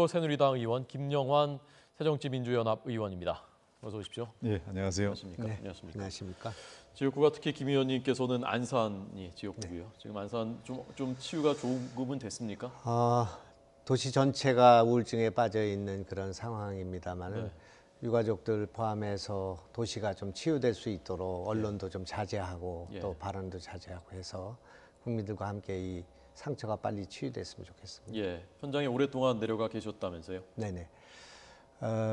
새누리당 의원 김영환 새정치민주연합 의원입니다. 어서 오십시오. 네, 안녕하세요. 안녕하십니까? 네, 안녕하십니까? 안녕하십니까? 지역구가 특히 김 의원님께서는 안산이 지역구고요. 네. 지금 안산 좀 치유가 조금은 됐습니까? 도시 전체가 우울증에 빠져 있는 그런 상황입니다만은 네. 유가족들 포함해서 도시가 좀 치유될 수 있도록 언론도 좀 자제하고 예. 또 발언도 자제하고 해서 국민들과 함께 이 상처가 빨리 치유됐으면 좋겠습니다. 예, 현장에 오랫동안 내려가 계셨다면서요? 네네.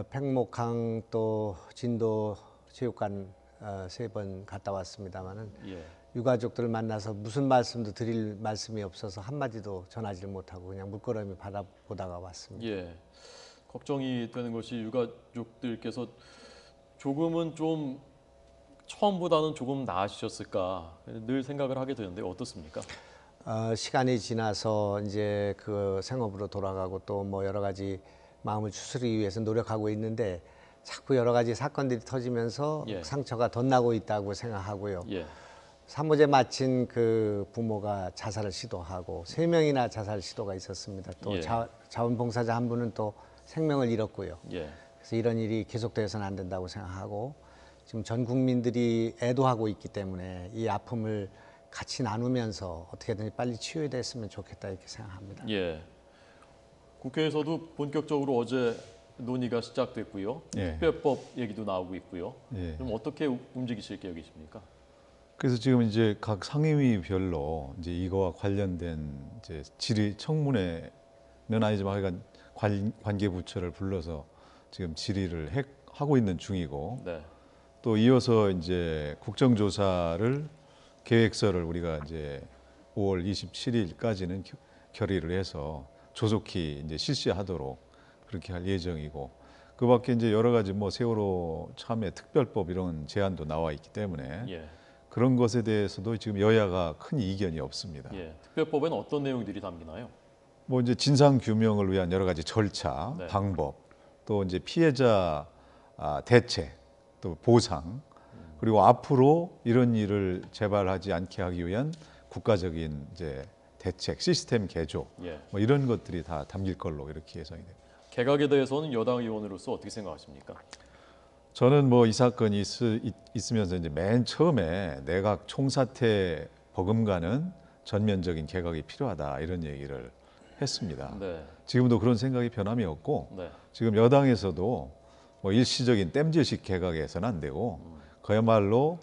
팽목항 또 진도 체육관 3번 갔다 왔습니다만은 예, 유가족들을 만나서 무슨 말씀도 드릴 말씀이 없어서 한마디도 전하지 못하고 그냥 물끄러미 바라보다가 왔습니다. 예. 걱정이 되는 것이 유가족들께서 조금은 좀 처음보다는 조금 나아지셨을까 늘 생각을 하게 되는데 어떻습니까? 시간이 지나서 이제 그 생업으로 돌아가고 또 뭐 여러 가지 마음을 추스르기 위해서 노력하고 있는데 자꾸 여러 가지 사건들이 터지면서 예. 상처가 덧나고 있다고 생각하고요. 예, 사무제 마친 그 부모가 자살을 시도하고 3명이나 자살 시도가 있었습니다. 또 예. 자원봉사자 한 분은 또 생명을 잃었고요. 예, 그래서 이런 일이 계속되어서는 안 된다고 생각하고 지금 전 국민들이 애도하고 있기 때문에 이 아픔을 같이 나누면서 어떻게든 빨리 치유됐으면 좋겠다 이렇게 생각합니다. 예. 국회에서도 본격적으로 어제 논의가 시작됐고요. 예. 특별법 얘기도 나오고 있고요. 예. 좀 어떻게 움직이실 계획이십니까? 그래서 지금 이제 각 상임위별로 이제 이거와 관련된 이제 질의 청문회는 아니지만 하여간 관계 부처를 불러서 지금 질의를 하고 있는 중이고 네, 또 이어서 이제 국정조사를 계획서를 우리가 이제 5월 27일까지는 결의를 해서 조속히 이제 실시하도록 그렇게 할 예정이고 그밖에 이제 여러 가지 뭐 세월호 참여 특별법 이런 제안도 나와 있기 때문에 예, 그런 것에 대해서도 지금 여야가 큰 이견이 없습니다. 예. 특별법에는 어떤 내용들이 담기나요? 뭐 이제 진상 규명을 위한 여러 가지 절차, 네. 방법, 또 이제 피해자 대책, 또 보상, 그리고 앞으로 이런 일을 재발하지 않게 하기 위한 국가적인 이제 대책, 시스템 개조, 예. 뭐 이런 것들이 다 담길 걸로 이렇게 예상이 됩니다. 개각에 대해서는 여당 의원으로서 어떻게 생각하십니까? 저는 뭐 이 사건이 있으면서 이제 맨 처음에 내각 총사퇴 버금가는 전면적인 개각이 필요하다 이런 얘기를 했습니다. 네, 지금도 그런 생각이 변함이 없고 네, 지금 여당에서도 뭐 일시적인 땜질식 개각에서는 안 되고 그야말로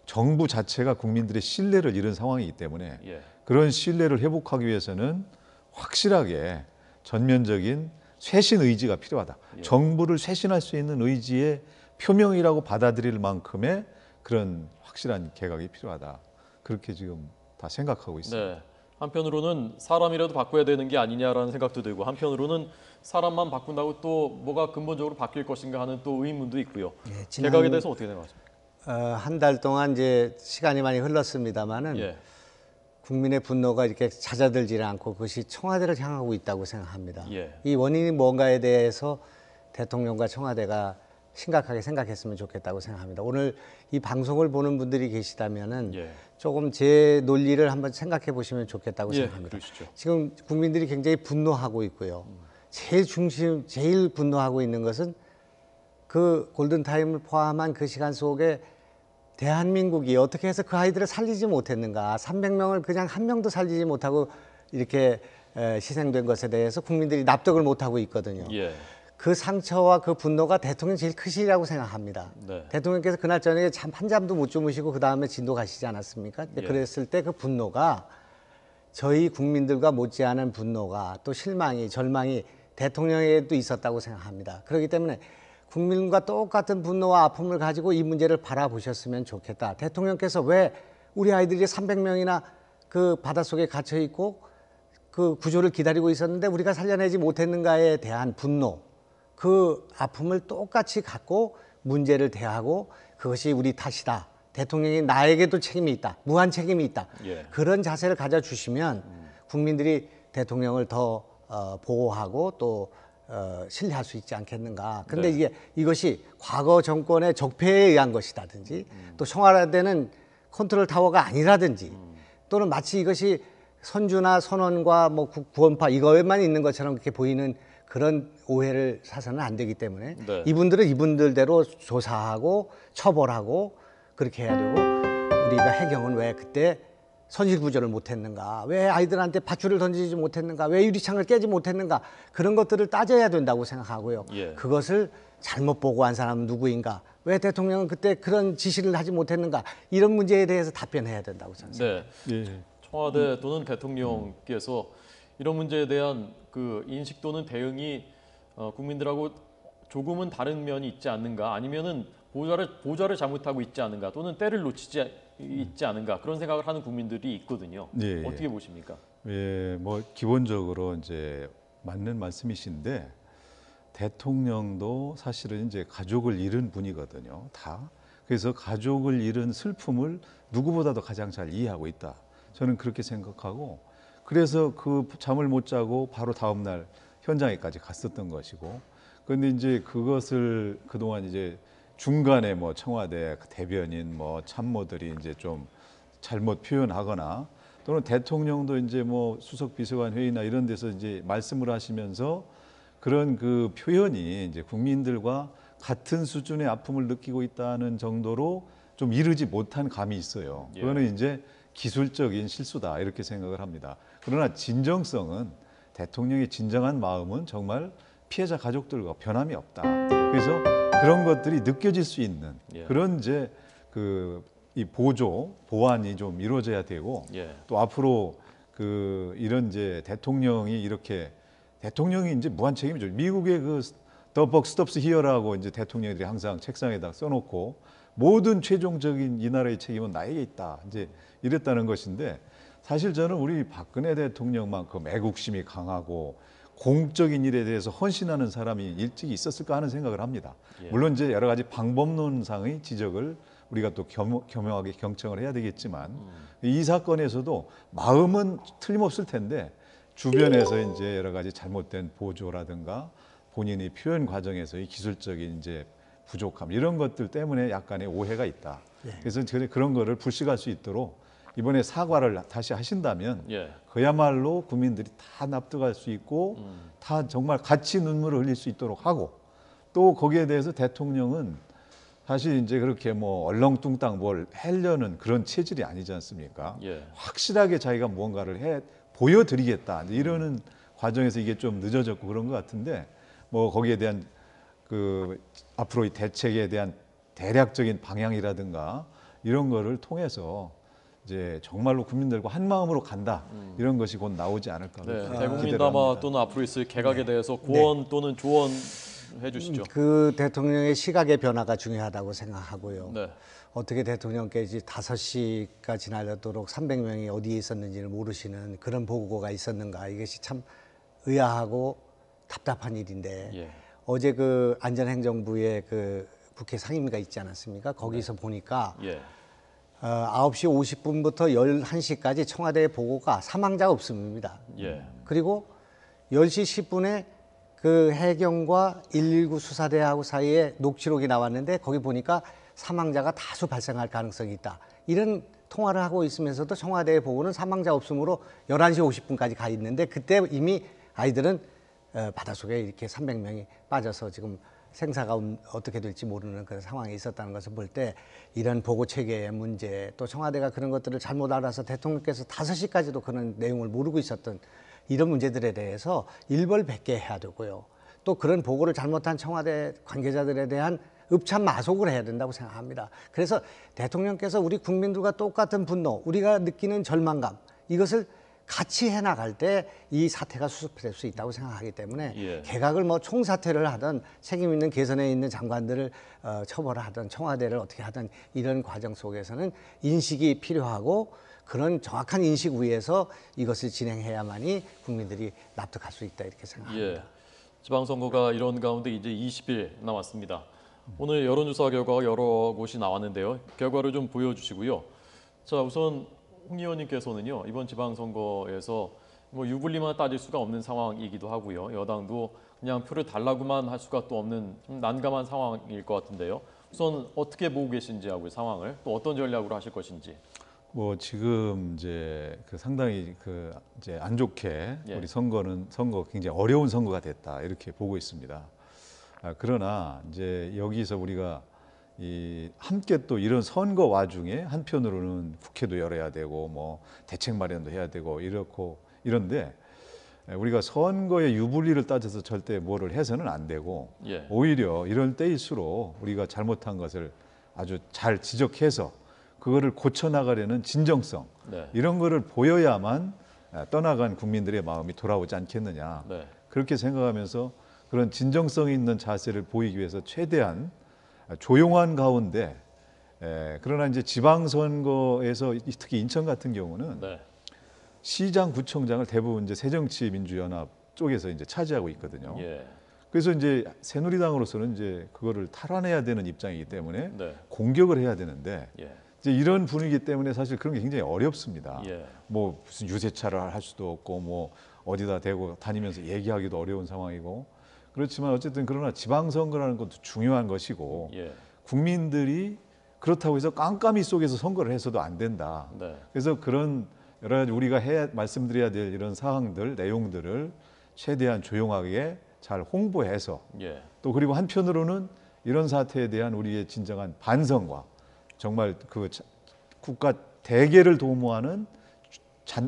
정부 자체가 국민들의 신뢰를 잃은 상황이기 때문에 예, 그런 신뢰를 회복하기 위해서는 확실하게 전면적인 쇄신 의지가 필요하다. 예. 정부를 쇄신할 수 있는 의지의 표명이라고 받아들일 만큼의 그런 확실한 개각이 필요하다. 그렇게 지금 다 생각하고 있습니다. 네. 한편으로는 사람이라도 바꿔야 되는 게 아니냐라는 생각도 들고 한편으로는 사람만 바꾼다고 또 뭐가 근본적으로 바뀔 것인가 하는 또 의문도 있고요. 예, 개각에 대해서 어떻게 생각하십니까? 한 달 동안 이제 시간이 많이 흘렀습니다만은 예, 국민의 분노가 이렇게 잦아들지 않고 그것이 청와대를 향하고 있다고 생각합니다. 예. 이 원인이 뭔가에 대해서 대통령과 청와대가 심각하게 생각했으면 좋겠다고 생각합니다. 오늘 이 방송을 보는 분들이 계시다면은 예. 조금 제 논리를 한번 생각해 보시면 좋겠다고 예, 생각합니다. 그러시죠. 지금 국민들이 굉장히 분노하고 있고요. 제일 분노하고 있는 것은 그 골든타임을 포함한 그 시간 속에 대한민국이 어떻게 해서 그 아이들을 살리지 못했는가. 300명을 그냥 한 명도 살리지 못하고 이렇게 희생된 것에 대해서 국민들이 납득을 못하고 있거든요. 예. 그 상처와 그 분노가 대통령이 제일 크시라고 생각합니다. 네. 대통령께서 그날 저녁에 한 잠도 못 주무시고 그 다음에 진도 가시지 않았습니까? 예. 그랬을 때 그 분노가 저희 국민들과 못지않은 분노가 또 실망이 절망이 대통령에게도 있었다고 생각합니다. 그렇기 때문에 국민과 똑같은 분노와 아픔을 가지고 이 문제를 바라보셨으면 좋겠다. 대통령께서 왜 우리 아이들이 300명이나 그 바닷속에 갇혀 있고 그 구조를 기다리고 있었는데 우리가 살려내지 못했는가에 대한 분노, 그 아픔을 똑같이 갖고 문제를 대하고 그것이 우리 탓이다. 대통령이 나에게도 책임이 있다. 무한 책임이 있다. 예. 그런 자세를 가져주시면 국민들이 대통령을 더 보호하고 또 신뢰할 수 있지 않겠는가. 그런데 네. 이것이 과거 정권의 적폐에 의한 것이라든지 또 청와대는 컨트롤 타워가 아니라든지 또는 마치 이것이 선주나 선원과 뭐 구원파 이거에만 있는 것처럼 그렇게 보이는 그런 오해를 사서는 안 되기 때문에 네. 이분들은 이분들대로 조사하고 처벌하고 그렇게 해야 되고 우리가 해경은 왜 그때 선실구조를 못했는가, 왜 아이들한테 밧줄을 던지지 못했는가, 왜 유리창을 깨지 못했는가, 그런 것들을 따져야 된다고 생각하고요. 예. 그것을 잘못 보고한 사람은 누구인가, 왜 대통령은 그때 그런 지시를 하지 못했는가, 이런 문제에 대해서 답변해야 된다고 저는 생각합니다. 네. 예. 청와대 또는 대통령께서 이런 문제에 대한 그 인식 또는 대응이 국민들하고 조금은 다른 면이 있지 않는가, 아니면은 보좌를 잘못하고 있지 않은가, 또는 때를 놓치지 있지 않은가, 그런 생각을 하는 국민들이 있거든요. 예, 예. 어떻게 보십니까? 예, 뭐 기본적으로 이제 맞는 말씀이신데 대통령도 사실은 이제 가족을 잃은 분이거든요. 다. 그래서 가족을 잃은 슬픔을 누구보다도 가장 잘 이해하고 있다. 저는 그렇게 생각하고 그래서 그 잠을 못 자고 바로 다음 날 현장에까지 갔었던 것이고 그런데 이제 그것을 그동안 이제 중간에 뭐 청와대 대변인 뭐 참모들이 이제 좀 잘못 표현하거나 또는 대통령도 이제 뭐 수석 비서관 회의나 이런 데서 이제 말씀을 하시면서 그런 그 표현이 이제 국민들과 같은 수준의 아픔을 느끼고 있다는 정도로 좀 이르지 못한 감이 있어요. 예. 그거는 이제 기술적인 실수다 이렇게 생각을 합니다. 그러나 진정성은 대통령의 진정한 마음은 정말 피해자 가족들과 변함이 없다. 그래서 그런 것들이 느껴질 수 있는 예. 그런 이제 그 이 보완이 좀 이루어져야 되고 예. 또 앞으로 그 이런 이제 대통령이 이제 무한 책임이죠. 미국의 그 The buck stops here라고 이제 대통령들이 항상 책상에다 써놓고 모든 최종적인 이 나라의 책임은 나에게 있다. 이제 이랬다는 것인데 사실 저는 우리 박근혜 대통령만큼 애국심이 강하고 공적인 일에 대해서 헌신하는 사람이 일찍 있었을까 하는 생각을 합니다. 예. 물론 이제 여러 가지 방법론상의 지적을 우리가 또 겸허하게 경청을 해야 되겠지만 이 사건에서도 마음은 틀림없을 텐데 주변에서 이제 여러 가지 잘못된 보조라든가 본인의 표현 과정에서의 기술적인 이제 부족함 이런 것들 때문에 약간의 오해가 있다. 그래서 그런 거를 불식할 수 있도록 이번에 사과를 다시 하신다면 예. 그야말로 국민들이 다 납득할 수 있고 다 정말 같이 눈물을 흘릴 수 있도록 하고 또 거기에 대해서 대통령은 사실 이제 그렇게 뭐 얼렁뚱땅 뭘 하려는 그런 체질이 아니지 않습니까? 예. 확실하게 자기가 무언가를 보여드리겠다 이제 이러는 과정에서 이게 좀 늦어졌고 그런 것 같은데 뭐 거기에 대한 그 앞으로의 대책에 대한 대략적인 방향이라든가 이런 거를 통해서 이제 정말로 국민들과 한 마음으로 간다 이런 것이 곧 나오지 않을까 네. 기대를 대국민담화 합니다. 또는 앞으로 있을 개각에 대해서 고언 또는 조언 해주시죠. 그 대통령의 시각의 변화가 중요하다고 생각하고요. 네. 어떻게 대통령께서 5시가 지나도록 300명이 어디에 있었는지를 모르시는 그런 보고가 있었는가, 이것이 참 의아하고 답답한 일인데 예. 어제 그 안전행정부의 그 국회 상임위가 있지 않았습니까? 거기서 보니까 예. 9시 50분부터 11시까지 청와대 보고가 사망자가 없습니다. 예. 그리고 10시 10분에 그 해경과 119 수사대하고 사이에 녹취록이 나왔는데 거기 보니까 사망자가 다수 발생할 가능성이 있다. 이런 통화를 하고 있으면서도 청와대의 보고는 사망자 없음으로 11시 50분까지 가 있는데 그때 이미 아이들은 바닷속에 이렇게 300명이 빠져서 지금 생사가 어떻게 될지 모르는 그런 상황에 있었다는 것을 볼 때 이런 보고 체계의 문제, 또 청와대가 그런 것들을 잘못 알아서 대통령께서 5시까지도 그런 내용을 모르고 있었던 이런 문제들에 대해서 일벌백계 해야 되고요. 또 그런 보고를 잘못한 청와대 관계자들에 대한 읍참 마속을 해야 된다고 생각합니다. 그래서 대통령께서 우리 국민들과 똑같은 분노, 우리가 느끼는 절망감, 이것을 같이 해나갈 때 이 사태가 수습될 수 있다고 생각하기 때문에 예. 개각을 뭐 총사퇴를 하든 책임 있는 개선에 있는 장관들을 처벌하든 청와대를 어떻게 하든 이런 과정 속에서는 인식이 필요하고 그런 정확한 인식 위에서 이것을 진행해야만이 국민들이 납득할 수 있다 이렇게 생각합니다. 예. 지방선거가 이런 가운데 이제 20일 남았습니다. 오늘 여론조사 결과가 여러 곳이 나왔는데요. 결과를 좀 보여주시고요. 자, 우선 홍 의원님께서는요, 이번 지방선거에서 뭐 유불리만 따질 수가 없는 상황이기도 하고요. 여당도 그냥 표를 달라고만 할 수가 또 없는 좀 난감한 상황일 것 같은데요. 우선 어떻게 보고 계신지 하고 상황을 또 어떤 전략으로 하실 것인지. 뭐 지금 이제 그 상당히 그 이제 안 좋게 예. 우리 선거 굉장히 어려운 선거가 됐다 이렇게 보고 있습니다. 그러나 이제 여기서 우리가 이 함께 또 이런 선거 와중에 한편으로는 국회도 열어야 되고 뭐 대책 마련도 해야 되고 이렇고 이런데 우리가 선거의 유불리를 따져서 절대 뭐를 해서는 안 되고 예. 오히려 이런 때일수록 우리가 잘못한 것을 아주 잘 지적해서 그거를 고쳐나가려는 진정성 네. 이런 거를 보여야만 떠나간 국민들의 마음이 돌아오지 않겠느냐 네. 그렇게 생각하면서 그런 진정성 있는 자세를 보이기 위해서 최대한 조용한 가운데 그러나 이제 지방선거에서 특히 인천 같은 경우는 네. 시장, 구청장을 대부분 이제 새정치민주연합 쪽에서 이제 차지하고 있거든요. 예. 그래서 이제 새누리당으로서는 이제 그거를 탈환해야 되는 입장이기 때문에 네. 공격을 해야 되는데 예. 이제 이런 분위기 때문에 사실 그런 게 굉장히 어렵습니다. 예. 뭐 무슨 유세차를 할 수도 없고 뭐 어디다 대고 다니면서 얘기하기도 어려운 상황이고 그렇지만 어쨌든 그러나 지방선거라는 것도 중요한 것이고 예. 국민들이 그렇다고 해서 깜깜이 속에서 선거를 해서도 안 된다. 네. 그래서 그런 여러 가지 우리가 말씀드려야 될 이런 사항들, 내용들을 최대한 조용하게 잘 홍보해서 예. 또 그리고 한편으로는 이런 사태에 대한 우리의 진정한 반성과 정말 그 국가 대계를 도모하는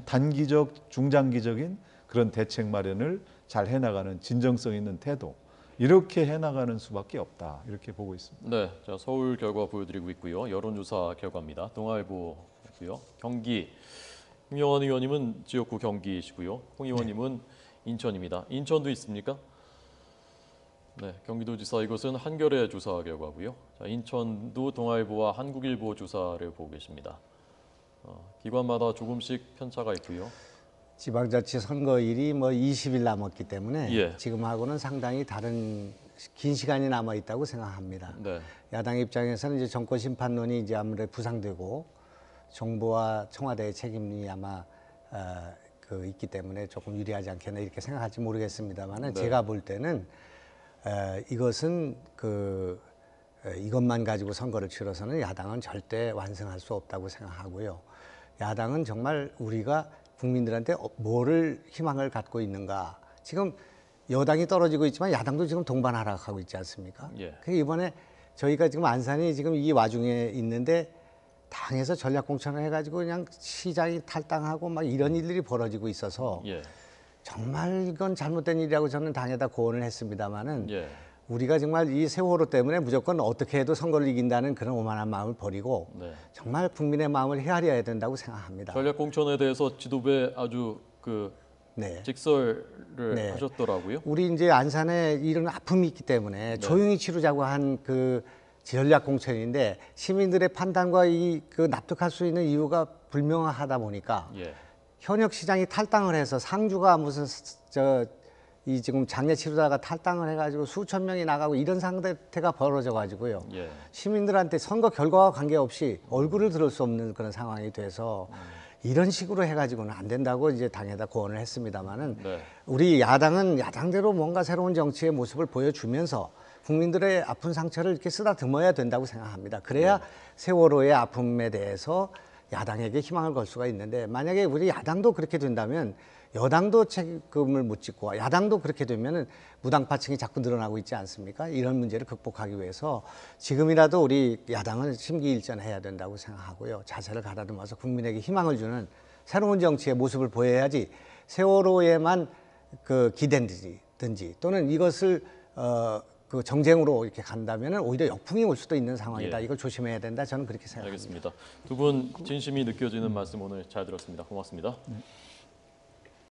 단기적, 중장기적인 그런 대책 마련을 잘 해나가는 진정성 있는 태도 이렇게 해나가는 수밖에 없다 이렇게 보고 있습니다. 네, 자 서울 결과 보여드리고 있고요. 여론조사 결과입니다. 동아일보고요. 경기 홍영원 의원님은 지역구 경기시고요. 홍 의원님은 인천입니다. 인천도 있습니까? 네, 경기도지사 이것은 한겨레 조사 결과고요. 자, 인천도 동아일보와 한국일보 조사를 보고 계십니다. 기관마다 조금씩 편차가 있고요. 지방자치 선거일이 뭐 20일 남았기 때문에 예. 지금하고는 상당히 다른 긴 시간이 남아 있다고 생각합니다. 네, 야당 입장에서는 이제 정권 심판론이 이제 아무래도 부상되고 정부와 청와대의 책임이 아마 있기 때문에 조금 유리하지 않겠나 이렇게 생각할지 모르겠습니다만은 네. 제가 볼 때는 이것은 이것만 가지고 선거를 치러서는 야당은 절대 완성할 수 없다고 생각하고요. 야당은 정말 우리가 국민들한테 뭐를 희망을 갖고 있는가. 지금 여당이 떨어지고 있지만 야당도 지금 동반 하락하고 있지 않습니까? 예. 그 이번에 저희가 지금 안산이 지금 이 와중에 있는데 당에서 전략공천을 해가지고 그냥 시장이 탈당하고 막 이런 일들이 벌어지고 있어서 예, 정말 이건 잘못된 일이라고 저는 당에다 고언을 했습니다마는 예, 우리가 정말 이 세월호 때문에 무조건 어떻게 해도 선거를 이긴다는 그런 오만한 마음을 버리고 네. 정말 국민의 마음을 헤아려야 된다고 생각합니다. 전략 공천에 대해서 지도부에 아주 네. 직설을 네. 하셨더라고요. 우리 이제 안산에 이런 아픔이 있기 때문에 조용히 치르자고 한 그 전략 공천인데 시민들의 판단과 납득할 수 있는 이유가 불명하다 보니까 예, 현역 시장이 탈당을 해서 상주가 무슨 지금 장례 치르다가 탈당을 해가지고 수천 명이 나가고 이런 상태가 벌어져가지고요. 예, 시민들한테 선거 결과와 관계없이 얼굴을 들을 수 없는 그런 상황이 돼서 이런 식으로 해가지고는 안 된다고 이제 당에다 고언을 했습니다마는 네. 우리 야당은 야당대로 뭔가 새로운 정치의 모습을 보여주면서 국민들의 아픈 상처를 이렇게 쓰다듬어야 된다고 생각합니다. 그래야 세월호의 아픔에 대해서 야당에게 희망을 걸 수가 있는데 만약에 우리 야당도 그렇게 된다면 여당도 책임을 못 짓고 야당도 그렇게 되면은 무당파층이 자꾸 늘어나고 있지 않습니까? 이런 문제를 극복하기 위해서 지금이라도 우리 야당은 심기일전해야 된다고 생각하고요. 자세를 가다듬어서 국민에게 희망을 주는 새로운 정치의 모습을 보여야지 세월호에만 기댄든지 또는 이것을 정쟁으로 이렇게 간다면은 오히려 역풍이 올 수도 있는 상황이다. 예. 이걸 조심해야 된다. 저는 그렇게 생각합니다. 알겠습니다. 두 분 진심이 느껴지는 말씀 오늘 잘 들었습니다. 고맙습니다.